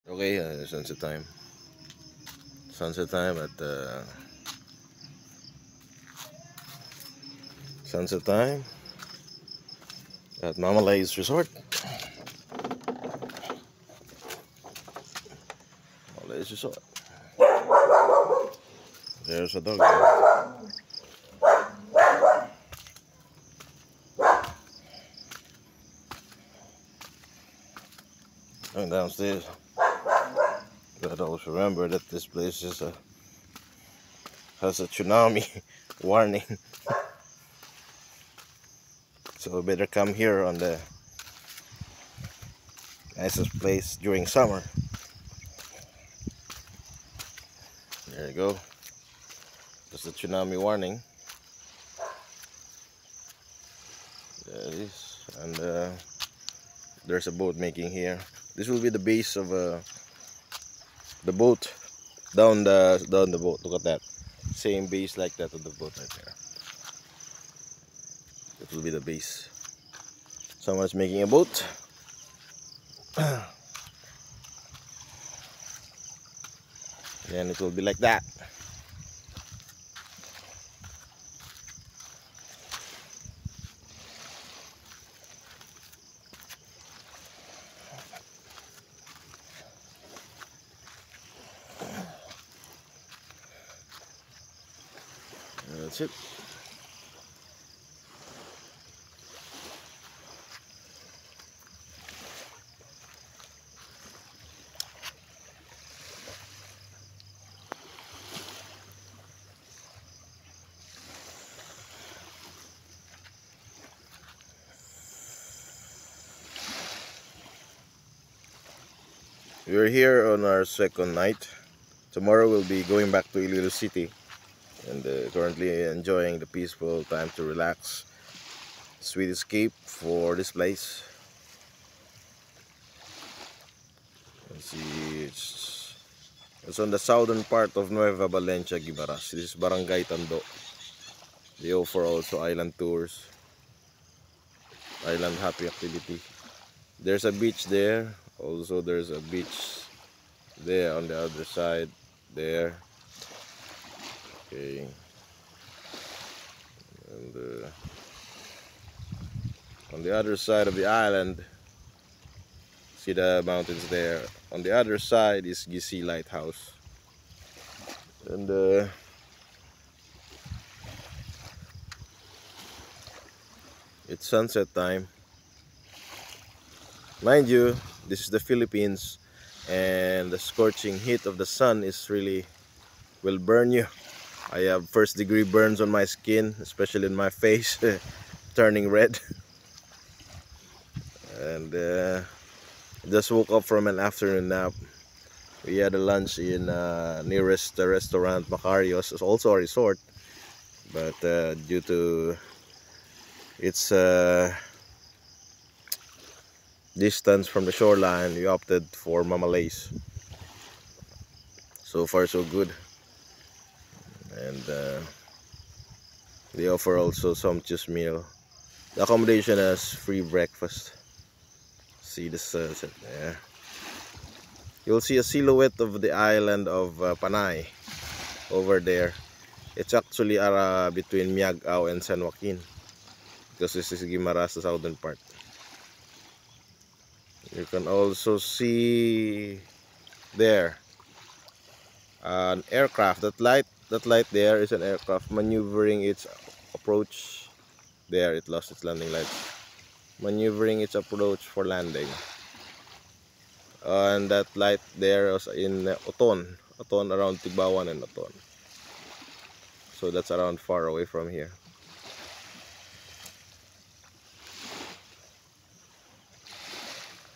Okay, sunset time. Sunset time at Mama Lay's Resort. Mama Lay's Resort. There's a dog there. Going downstairs. But always remember that this place has a tsunami warning. So better come here on the nicest place during summer. There you go. That's the tsunami warning. There it is. And there's a boat making here. This will be the base of the boat down the boat. Look at that. Same base like that of the boat right there. It will be the base. Someone's making a boat. And it will be like that. That's it. We're here on our second night. Tomorrow we'll be going back to Iloilo City and currently enjoying the peaceful time to relax. Sweet escape for this place. Let's see, it's on the southern part of Nueva Valencia, Guimaras. This is Barangay Tando. They offer also island tours, island happy activity. There's a beach there. Also, there's a beach there on the other side. There. Okay. And on the other side of the island, see the mountains there. On the other side is Gisi Lighthouse. And it's sunset time. Mind you, this is the Philippines, and the scorching heat of the sun is really will burn you. I have first-degree burns on my skin, especially in my face, turning red. And just woke up from an afternoon nap. We had a lunch in nearest restaurant, Macarios. It's also a resort, but due to its distance from the shoreline, we opted for Mama Lay's. So far so good. And they offer also sumptuous meal. The accommodation has free breakfast. See the sunset there. You'll see a silhouette of the island of Panay over there. It's actually between Miagao and San Joaquin, because this is Guimaras, the southern part. You can also see there an aircraft. That light there is an aircraft maneuvering its approach. There, it lost its landing lights. Maneuvering its approach for landing. And that light there was in Oton around Tibawan and Oton. So that's around far away from here.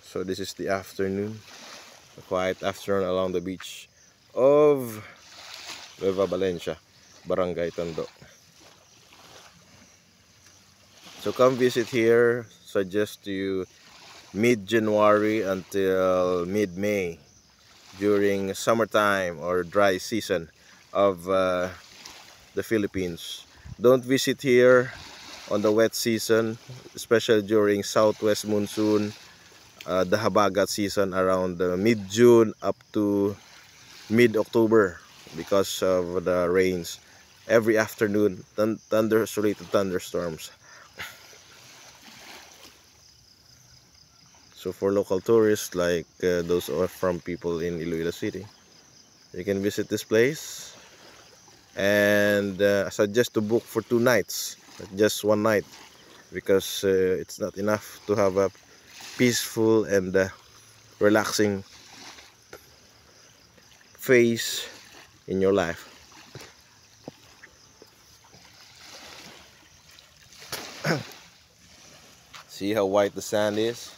So this is the afternoon, a quiet afternoon along the beach of Nueva Valencia, Barangay Tando. So come visit here. Suggest to you mid-January until mid-May, during summertime or dry season of the Philippines. Don't visit here on the wet season, especially during southwest monsoon, the habagat season around mid-June up to mid-October because of the rains. Every afternoon, related thunderstorms. So for local tourists like those who are from people in Iloilo City, you can visit this place, and I suggest to book for 2 nights, not just 1 night, because it's not enough to have a peaceful and relaxing phase in your life. See how white the sand is?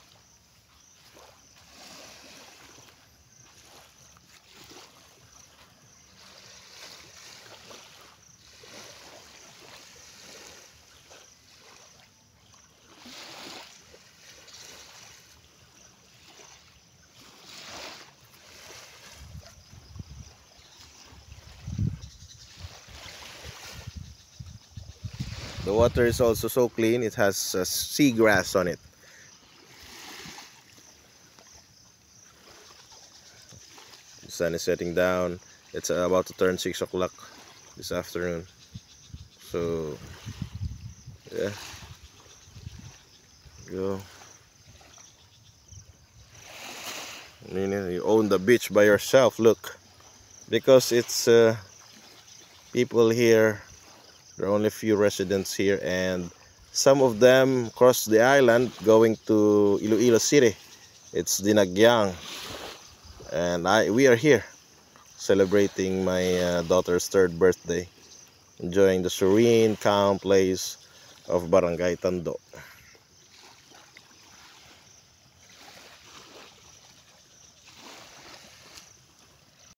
The water is also so clean, it has seagrass on it. The sun is setting down. It's about to turn 6 o'clock this afternoon. So, yeah. Go. You own the beach by yourself, look. Because it's people here, there are only few residents here, and some of them cross the island going to Iloilo City. It's Dinagyang, and we are here celebrating my daughter's 3rd birthday, enjoying the serene, calm place of Barangay Tando.